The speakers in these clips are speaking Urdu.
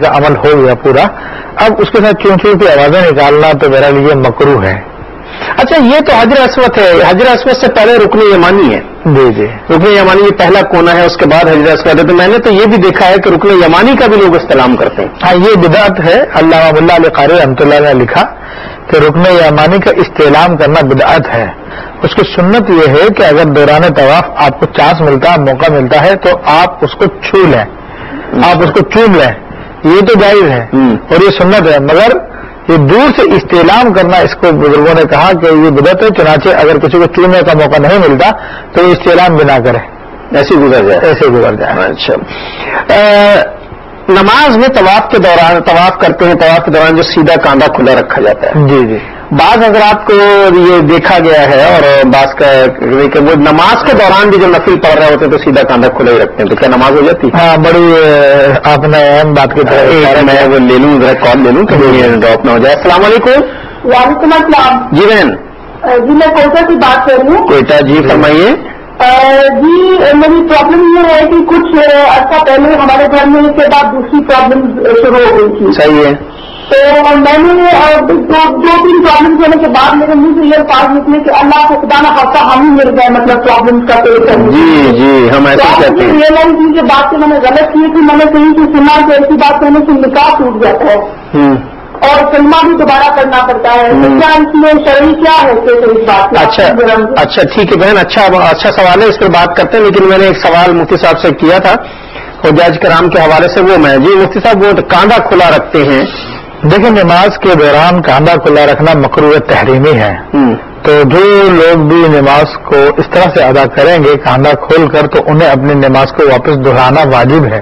کا عمل ہو گیا پورا، اب اس کے ساتھ چون چون کی آوازیں نکالنا تو میرا لیے مکروہ ہے. اچھا یہ تو حجر اسود ہے، حجر اسود سے پہلے رکن یمانی ہے. جی جی، رکن یمانی یہ پہلا کونا ہے، اس کے بعد حجر اسود ہے. تو میں نے تو یہ بھی دیکھا ہے کہ رکن یمانی کا بھی لوگ استعلام کرتے ہیں. ہاں یہ بدعت ہے. علامہ اللہ علیہ قاری رحمۃ اللہ نے لکھا کہ رکن یمانی کا استعلام کرنا بدعت ہے. اس کی سنت یہ ہے کہ اگر دوران طواف آپ کو چانس ملتا ہے، موقع ملتا ہے، تو آپ اس کو چھو لیں، آپ اس کو چوم لیں، یہ تو جائز ہے اور یہ سنت ہے. مگر یہ دور سے استعلام کرنا، اس کو بزرگوں نے کہا کہ یہ بدعت ہے. چنانچہ اگر کسی کو چومنے کا موقع نہیں ملتا تو یہ استعلام بھی نہ کرے، ایسے گزر جائے، ایسے گزر جائے. اچھا نماز میں طواف کے دوران طواف کرتے ہیں، طواف کے دوران جو سیدھا کاندھا کھلا رکھا جاتا ہے. جی جی، بعض حضرات کو یہ دیکھا گیا ہے اور بعض کا کہ وہ نماز کے دوران بھی جو نفل پڑھ رہے ہوتے ہیں تو سیدھا کاندھا کھلا ہی رکھتے ہیں. تو کیا نماز ہو جاتی ہے؟ ہاں بڑی آپ نے اہم بات کی طرح میں وہ لے لوں، ذرا کال لے لوں کہ ڈراپ نہ ہو جائے. السلام علیکم. وعلیکم السلام. جی بہن. جی میں کوئٹہ سے بات کر رہی ہوں. کوئٹہ، جی فرمائیے. جی میری پرابلم یہ ہے کہ کچھ عرصہ پہلے ہمارے گھر میں اس کے بعد دوسری پرابلم شروع ہو گئی تھی. صحیح ہے. تو میں نے دو تین پرابلم ہونے کے بعد میرے منہ سے یہ الفاظ نکلے کہ اللہ کو خدا نہ خاصا ہم ہی مل گئے، مطلب پرابلم کا پیش کرنے. جی جی ہم ایسا کہتے ہیں. ریئلائز کی جو بات سے میں نے غلط کی تھی، میں نے کہیں سے سنا کہ ایسی بات کرنے سے نکاح ٹوٹ جاتا ہے اور کلمہ بھی دوبارہ کرنا پڑتا ہے. کیا اس میں شرعی کیا ہے اس بات میں؟ اچھا ٹھیک ہے بہن، اچھا سوال ہے، اس پر بات کرتے ہیں. لیکن میں نے ایک سوال مفتی صاحب سے کیا تھا حجاج کرام کے حوالے سے، وہ میں جی مفتی صاحب وہ کاندھا کھلا رکھتے ہیں. دیکھیں نماز کے دوران کاندھا کھلا رکھنا مکروہ تحریمی ہے. تو جو لوگ بھی نماز کو اس طرح سے ادا کریں گے کاندھا کھول کر، تو انہیں اپنی نماز کو واپس دہرانا واجب ہے،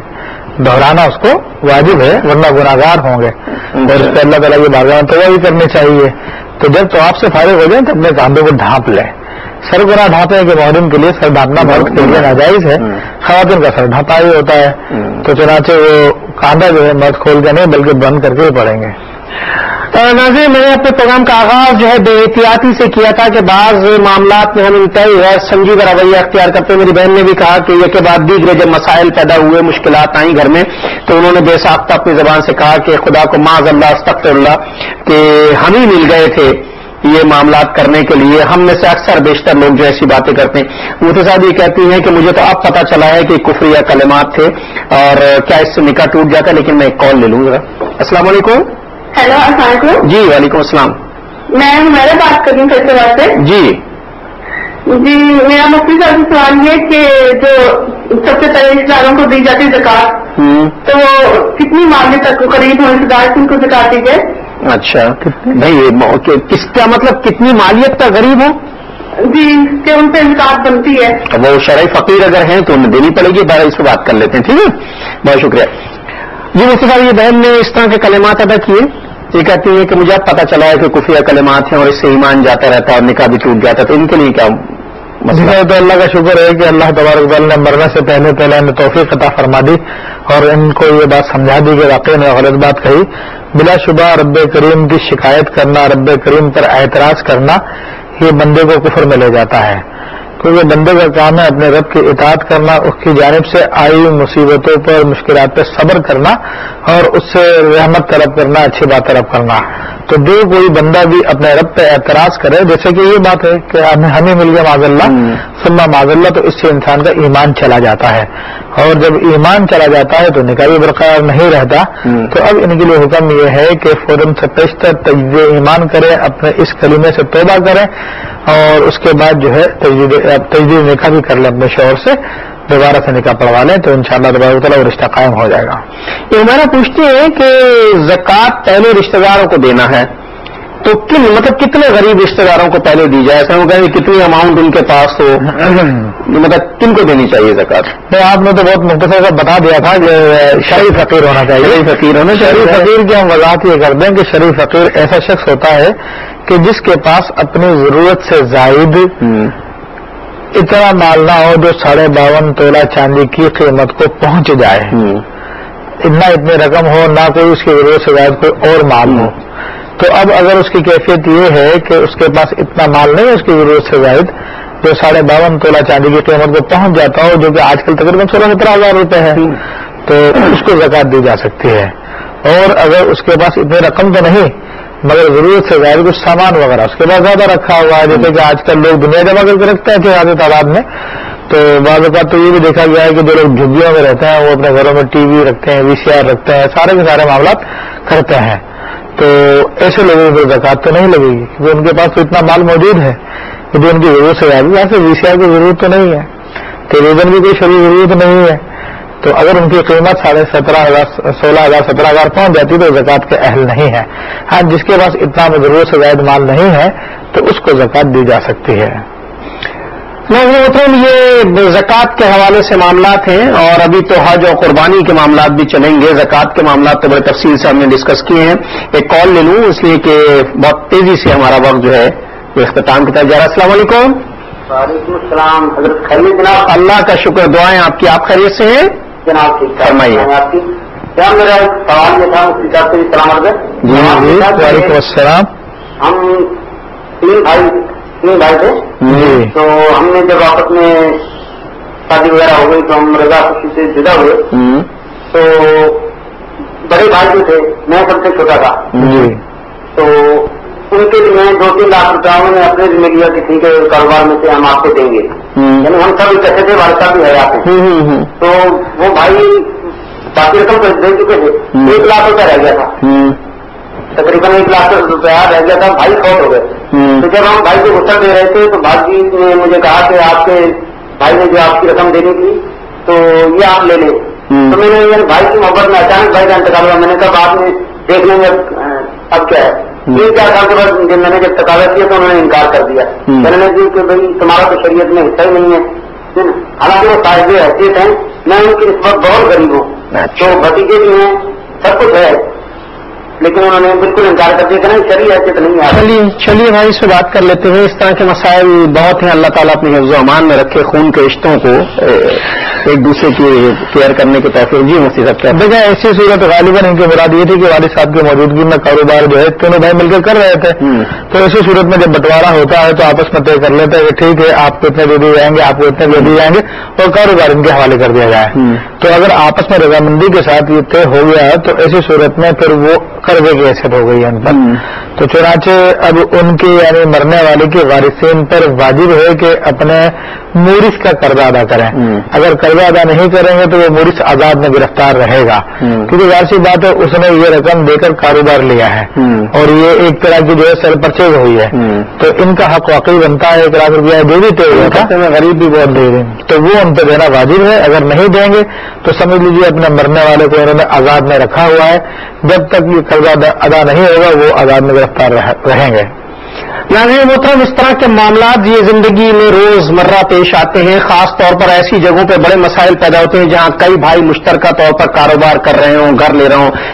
دہرانا اس کو واجب ہے، ورنہ گناہگار ہوں گے. اور اس پہ اللہ تعالیٰ کی بارگاہ میں توبہ بھی کرنی چاہیے. تو جب تو آپ سے فارغ ہو جائیں تو اپنے کاندھوں کو ڈھانپ لیں. سر کو نہ ڈھانپیں کہ محرم کے لیے سر ڈھانپنا مرد کے لیے ناجائز ہے، خواتین کا سر ڈھانپا ہی ہوتا ہے. تو چنانچہ وہ کاندھا جو ہے مرد کھول کے نہیں بلکہ بند کر کے ہی پڑیں گے. ناظرین میں نے اپنے پروگرام کا آغاز جو ہے بے احتیاطی سے کیا تھا کہ بعض معاملات میں ہم انتہائی غیر سنجیدہ رویہ اختیار کرتے ہیں. میری بہن نے بھی کہا کہ یہ کے بعد دیگر جب مسائل پیدا ہوئے، مشکلات آئیں گھر میں، تو انہوں نے بے ساختہ اپنی زبان سے کہا کہ خدا کو معاذ اللہ استغفر اللہ کہ ہم ہی مل گئے تھے یہ معاملات کرنے کے لیے. ہم میں سے اکثر بیشتر لوگ جو ایسی باتیں کرتے ہیں. مفتی صاحب یہ کہتی ہیں کہ مجھے تو اب پتہ چلا ہے کہ کفریہ کلمات تھے اور کیا اس سے نکاح ٹوٹ جاتا ہے. لیکن میں ایک کال لے لوں گا. السلام علیکم. ہیلو السلام علیکم. جی وعلیکم السلام. میں میرا بات کر رہی ہوں فیصلہ سے. جی میرا مفتی صاحب سے سوال یہ کہ جو سب سے پہلے رشتے داروں کو دی جاتی زکات، تو وہ کتنی مالے تک قریب ہو رشتے دار ان کو زکات دی جائے؟ اچھا نہیں کس کا مطلب کتنی مالیت کا غریب ہو؟ جی کہ ان پہ زکات بنتی ہے. وہ شرعی فقیر اگر ہیں تو انہیں دینی پڑے گی. بارہ اس پہ بات کر لیتے ہیں. ٹھیک ہے بہت شکریہ. جی مفتی صاحب یہ بہن نے اس طرح کے کلمات ادا کیے. یہ کہتی ہیں کہ مجھے اب پتہ چلا ہے کہ کفریہ کلمات ہیں اور اس سے ایمان جاتا رہتا ہے اور نکاح بھی ٹوٹ جاتا ہے. تو ان کے لیے کیا مسئلہ؟ تو اللہ کا شکر ہے کہ اللہ تبارک و تعالیٰ نے مرنے سے پہلے انہیں توفیق عطا فرما دی اور ان کو یہ بات سمجھا دی کہ واقعی نے غلط بات کہی. بلا شبہ رب کریم کی شکایت کرنا، رب کریم پر اعتراض کرنا، یہ بندے کو کفر میں لے جاتا ہے. کیونکہ بندے کا کام ہے اپنے رب کی اطاعت کرنا، اس کی جانب سے آئی مصیبتوں پر، مشکلات پہ صبر کرنا اور اس سے رحمت طلب کرنا، اچھی بات طلب کرنا. تو جو کوئی بندہ بھی اپنے رب پہ اعتراض کرے، جیسے کہ یہ بات ہے کہ ہمیں مل گیا معاذ اللہ ثم معاذ اللہ، تو اس سے انسان کا ایمان چلا جاتا ہے. اور جب ایمان چلا جاتا ہے تو نکاح بھی برقرار نہیں رہتا. تو اب ان کے لیے حکم یہ ہے کہ فوراً سے پیشتر تجدید ایمان کریں، اپنے اس کلمے سے توبہ کریں اور اس کے بعد جو ہے تجدید نکاح بھی کر لیں، اپنے شوہر سے دوبارہ سے نکاح پڑھوا لیں. تو انشاءاللہ تبارک تعالیٰ وہ رشتہ قائم ہو جائے گا. یہ ہمارا پوچھتے ہیں کہ زکوٰۃ پہلے رشتہ داروں کو دینا ہے تو مطلب کتنے غریب رشتہ داروں کو پہلے دی جائے؟ ایسا کہیں کتنی اماؤنٹ ان کے پاس ہو، مطلب کن کو دینی چاہیے زکوٰۃ؟ آپ نے تو بہت مختصر سے بتا دیا تھا کہ شرعی فقیر ہونا چاہیے. شرعی فقیر ہونا چاہیے. شرعی فقیر کی ہم وضاحت یہ کر دیں کہ شرعی فقیر ایسا شخص ہوتا ہے کہ جس کے پاس اپنی ضرورت سے زائد اتنا مال نہ ہو جو 52.5 تولہ چاندی کی قیمت کو پہنچ جائے. اتنی رقم ہو، نہ کوئی اس کی ضرورت سے زائد کوئی اور مال ہو. تو اب اگر اس کی کیفیت یہ ہے کہ اس کے پاس اتنا مال نہیں ہے اس کی ضرورت سے زائد جو 52.5 تولہ چاندی کی قیمت کو پہنچ جاتا ہو، جو کہ آج کل تقریباً 16-17 ہزار روپے ہے، تو اس کو زکوٰۃ دی جا سکتی ہے. اور اگر اس کے پاس اتنے رقم تو نہیں مگر ضرورت سے زیادہ کچھ سامان وغیرہ اس کے پاس زیادہ رکھا ہوا ہے، جیسے کہ آج کل لوگ دنیا جمع کر کے رکھتے ہیں زیادہ تعداد میں، تو بعض اوقات تو یہ بھی دیکھا گیا ہے کہ جو لوگ جھگیوں میں رہتے ہیں وہ اپنے گھروں میں ٹی وی رکھتے ہیں، VCR رکھتے ہیں، سارے کے سارے معاملات کرتے ہیں، تو ایسے لوگوں کو زکوٰۃ تو نہیں لگے گی کیونکہ ان کے پاس تو اتنا مال موجود ہے کہ جو ان کی ضرورت سے زیادہ، یہاں سے VCR کی ضرورت تو نہیں ہے، ٹیلی ویژن کی کوئی شرعی ضرورت نہیں ہے، تو اگر ان کی قیمت 17,500 16,000 17,000 پہنچ جاتی تو زکوٰۃ کے اہل نہیں ہے۔ ہاں جس کے پاس اتنا ضرورت سے زائد مال نہیں ہے تو اس کو زکوٰۃ دی جا سکتی ہے۔ محترم یہ زکوٰۃ کے حوالے سے معاملات ہیں اور ابھی تو حج اور قربانی کے معاملات بھی چلیں گے، زکوٰۃ کے معاملات تو بڑے تفصیل سے ہم نے ڈسکس کیے ہیں۔ ایک کال لے لوں اس لیے کہ بہت تیزی سے ہمارا وقت جو ہے وہ اختتام کی طرف جا رہا ہے۔ السلام علیکم۔ وعلیکم السلام حضرت، خیریت جناب؟ اللہ کا شکر، دعائیں آپ کی، آپ خیریت سے ہیں جناب؟ ٹھیک ٹھاک، فرمائیے۔ آپ کی کیا میرا سوال یہ تھا مفتی صاحب سے سلام علیکم۔ جی وعلیکم السلام۔ ہم تین بھائی تھے، تو ہم نے جب آپس میں شادی وغیرہ ہو گئی تو ہم رضا خوشی سے جدا ہوئے، تو بڑے بھائی جو تھے میں سب سے چھوٹا تھا، تو ان کے لیے 2-3 لاکھ روپیہ انہوں نے اپنے ذمہ لیا کہ ٹھیک ہے کاروبار میں سے ہم آپ کو دیں گے، یعنی ہم سب کیسے تھے والد صاحب بھی حیات ہیں، تو وہ بھائی باقی رقم تو دے چکے تھے، 1 لاکھ روپیہ رہ گیا تھا، تقریباً 1 لاکھ روپیہ رہ گیا تھا، بھائی فوت ہو گئے۔ تو جب ہم بھائی کو غصہ دے رہے تھے تو بھائی نے مجھے کہا کہ آپ کے بھائی نے جو آپ کی رقم دینی تھی تو یہ آپ لے لیں، تو میں نے بھائی کی محبت میں اچانک بھائی کا انتقال ہوا، میں نے کہا بعد میں دیکھ لیں گے اب کیا ہے۔ 3-4 سال کے بعد میں نے جب تقاضا کیا تو انہوں نے انکار کر دیا، میں نے کہا کہ بھائی تمہارا تو شریعت میں حصہ ہی نہیں ہے، حالانکہ وہ صاحب حیثیت ہیں، میں ان کی نسبت بہت غریب ہوں، تو بھتیجے بھی ہیں، سب کچھ ہے، لیکن انہوں نے بالکل انکار کر دیا کہ نہیں شرعی حیثیت نہیں ہے۔ چلیے بھائی اس سے بات کر لیتے ہیں، اس طرح کے مسائل بہت ہیں، اللہ تعالیٰ اپنے حفظ و امان میں رکھے، خون کے رشتوں کو ایک دوسرے کی کیئر کرنے کے توفیق۔ جی مفتی صاحب کیا دیکھیں ایسی صورت غالباً ان کی مراد یہ تھی کہ والد صاحب کی موجودگی میں کاروبار جو ہے تینوں بھائی مل کر رہے تھے، تو ایسی صورت میں جب بنٹوارا ہوتا ہے تو آپس میں طے کر لیتے ہیں کہ ٹھیک ہے آپ کو اتنے دے دیے جائیں گے، آپ کو اتنے دے دیے جائیں گے اور کاروبار ان کے حوالے کر دیا جائے۔ تو اگر آپس میں رضامندی کے ساتھ یہ طے ہو گیا ہے تو ایسی صورت میں پھر وہ قرضے کی حیثیت ہو گئی ہے ان پر، تو چنانچہ اب ان کی یعنی مرنے والے کے وارثین پر واجب ہے کہ اپنے مورث کا قرضہ ادا کریں، اگر قرضہ ادا نہیں کریں گے تو وہ مورث عذاب میں گرفتار رہے گا، کیونکہ ظاہر سی بات ہے اس نے یہ رقم دے کر کاروبار لیا ہے اور یہ ایک طرح کی جو ہے سیل پرچیز ہوئی ہے، تو ان کا حق واقعی بنتا ہے 1 لاکھ روپیہ جو بھی طے ہوا تھا، غریب بھی بہت دے دیں تو وہ ان پہ دینا واجب ہے، اگر نہیں دیں گے تو سمجھ لیجیے اپنے مرنے والے کو انہوں نے عذاب میں رکھا ہوا ہے، جب تک یہ قرضہ ادا نہیں ہوگا وہ عذاب میں گرفتار رہیں گے۔ ناظرین محترم اس طرح کے معاملات یہ زندگی میں روز مرہ پیش آتے ہیں، خاص طور پر ایسی جگہوں پہ بڑے مسائل پیدا ہوتے ہیں جہاں کئی بھائی مشترکہ طور پر کاروبار کر رہے ہوں، گھر لے رہے ہوں،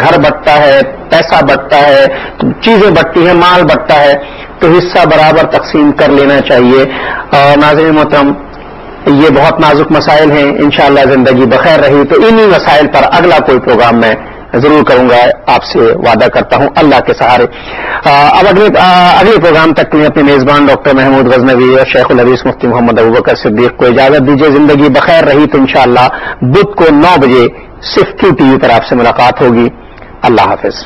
گھر بٹتا ہے، پیسہ بٹتا ہے، چیزیں بٹتی ہیں، مال بٹتا ہے، تو حصہ برابر تقسیم کر لینا چاہیے۔ اور ناظرین محترم یہ بہت نازک مسائل ہیں، انشاءاللہ زندگی بخیر رہی تو انہی مسائل پر اگلا کوئی پروگرام میں ضرور کروں گا، آپ سے وعدہ کرتا ہوں اللہ کے سہارے۔ اب اگلے پروگرام تک کے لیے اپنے میزبان ڈاکٹر محمود غزنوی اور شیخ الحدیث مفتی محمد ابوبکر صدیق کو اجازت دیجیے۔ زندگی بخیر رہی تو انشاءاللہ بدھ کو 9 بجے صرف QTV پر آپ سے ملاقات ہوگی۔ اللہ حافظ۔